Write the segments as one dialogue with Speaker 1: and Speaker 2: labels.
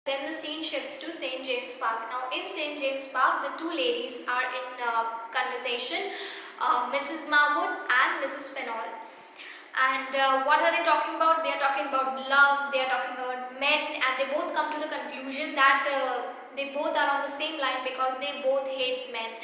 Speaker 1: Then the scene shifts to St. James Park. Now in St. James Park, the two ladies are in conversation, Mrs. Marwood and Mrs. Fennell. And what are they talking about? They are talking about love, they are talking about men, and they both come to the conclusion that they both are on the same line because they both hate men.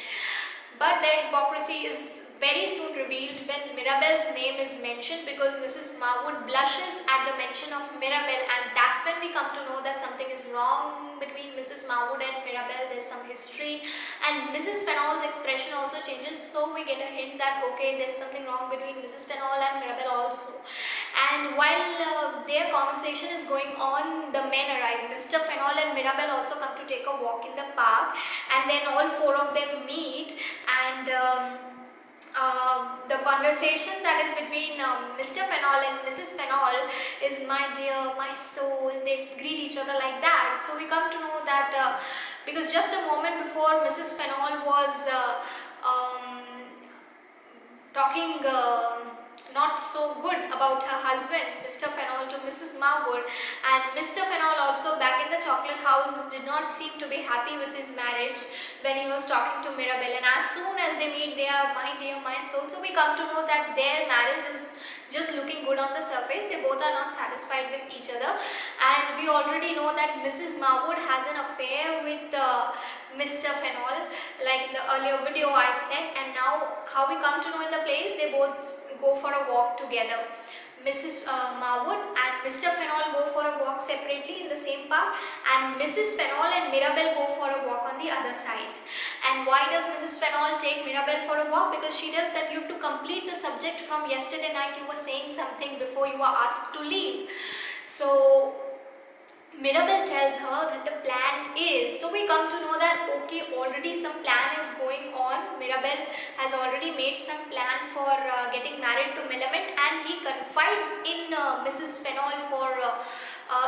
Speaker 1: But their hypocrisy is very soon revealed when Mirabel's name is mentioned, because Mrs. Marwood blushes at the mention of Mirabel, and that's when we come to know that something is wrong between Mrs. Marwood and Mirabel. There's some history, and Mrs. Fennell's expression also changes, so we get a hint that okay, there's something wrong between Mrs. Fennell and Mirabel also. And while their conversation is going on, the men arrive. Mr. Fennell and Mirabel also come to take a walk in the park, and then all four of them meet, and the conversation that is between Mr. Fennell and Mrs. Fennell is my dear, my soul. They greet each other like that. So we come to know that because just a moment before, Mrs. Fennell was talking not so good about her husband, Mr. Fennell, to Mrs. Marwood, and Mr. Fennell also back in the chocolate house did not seem to be happy with his marriage when he was talking to Mirabel, and as soon as they meet, they are my dear, my soul. So we come to know that their marriage is just looking good on the surface. They both are not satisfied with each other, and we already know that Mrs. Marwood has an affair with Mr. Fennell, like in the earlier video I said. And now how we come to know in the place, they both go for a walk together. Mrs. Marwood and Mr. Fennell go for a walk separately in the same park, and Mrs. Fennell and Mirabel go for a walk on the other side. And why does Mrs. Fennell take Mirabel for a walk? Because she tells that you have to complete the subject from yesterday night. You were saying something before you were asked to leave. So Mirabel tells her that the plan is, so we come to know that okay, already some plan is going on. Mirabel has already made some plan for getting married to Millamant, and he confides in Mrs. Fennell for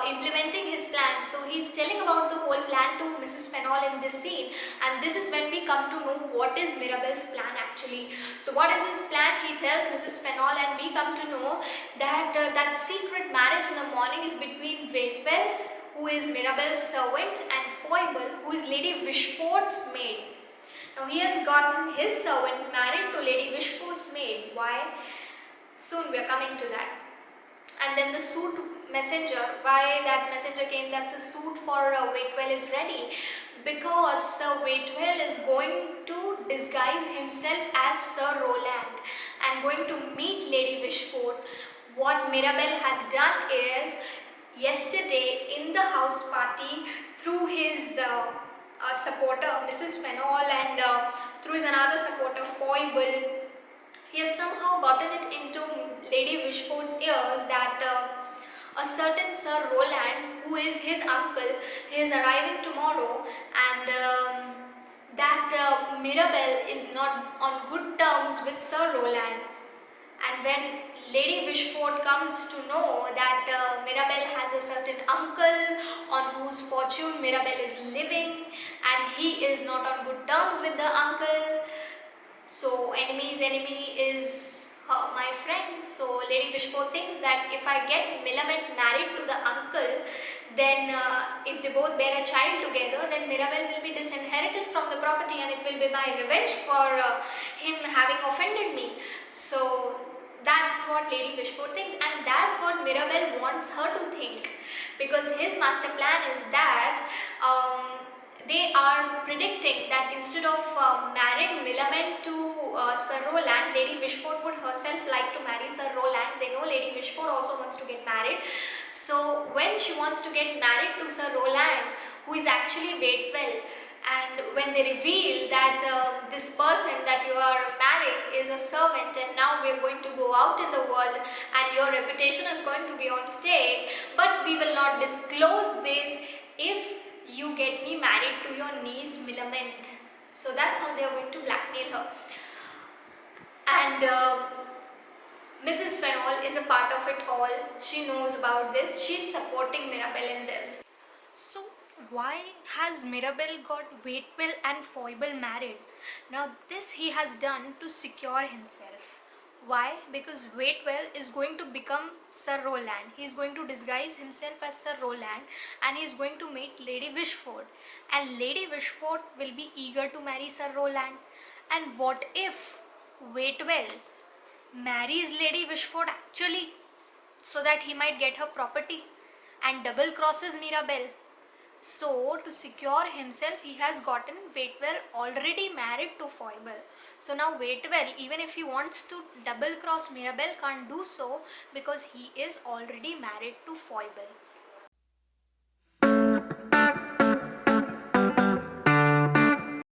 Speaker 1: implementing his plan. So he's telling about the whole plan to Mrs. Fennell in this scene, and this is when we come to know what is Mirabel's plan actually. So what is his plan? He tells Mrs. Fennell, and we come to know that that secret marriage in the morning is between Waitwell, who is Mirabel's servant, and Foible, who is Lady Wishfort's maid. Now he has gotten his servant married to Lady Wishfort's maid. Why? Soon we are coming to that. And then the suit messenger, why that messenger came that the suit for Waitwell is ready, because Sir Waitwell is going to disguise himself as Sir Rowland and going to meet Lady Wishfort. What Mirabel has done is, yesterday in the house party, through his supporter Mrs. Fennell and through his another supporter Foible, he has somehow gotten it into Lady Wishfort's ears that a certain Sir Rowland, who is his uncle, he is arriving tomorrow, and that Mirabel is not on good terms with Sir Rowland. And when Lady Wishfort comes to know that Mirabel has a certain uncle on whose fortune Mirabel is living, and he is not on good terms with the uncle, so enemy's enemy is my friend. So Lady Wishfort thinks that if I get Millamant married to the uncle, then if they both bear a child together, then Mirabel will be disinherited from the property, and it will be my revenge for him having offended me. So that's what Lady Wishfort thinks, and that's what Mirabel wants her to think, because his master plan is that they are predicting that instead of marrying Millamant to Sir Rowland, Lady Wishfort would herself like to marry Sir Rowland. They know Lady Wishfort also wants to get married. So when she wants to get married to Sir Rowland, who is actually Waitwell, and when they reveal that this person that you are marrying is a servant, and now we are going to go out in the world and your reputation is going to be on stake, but we will not disclose this if you get me married to your niece Millamant. So that's how they are going to blackmail her. And Mrs. Fennell is a part of it all. She knows about this. She's supporting Mirabel in this. So why has Mirabel got Waitwell and Foible married? Now this he has done to secure himself. Why? Because Waitwell is going to become Sir Roland. He is going to disguise himself as Sir Roland and he is going to meet Lady Wishford. And Lady Wishford will be eager to marry Sir Roland. And what if Waitwell marries Lady Wishford actually so that he might get her property and double crosses Mirabelle? So, to secure himself, he has gotten Waitwell already married to Foible. So now Waitwell, even if he wants to double cross Mirabelle, can't do so because he is already married to Foible.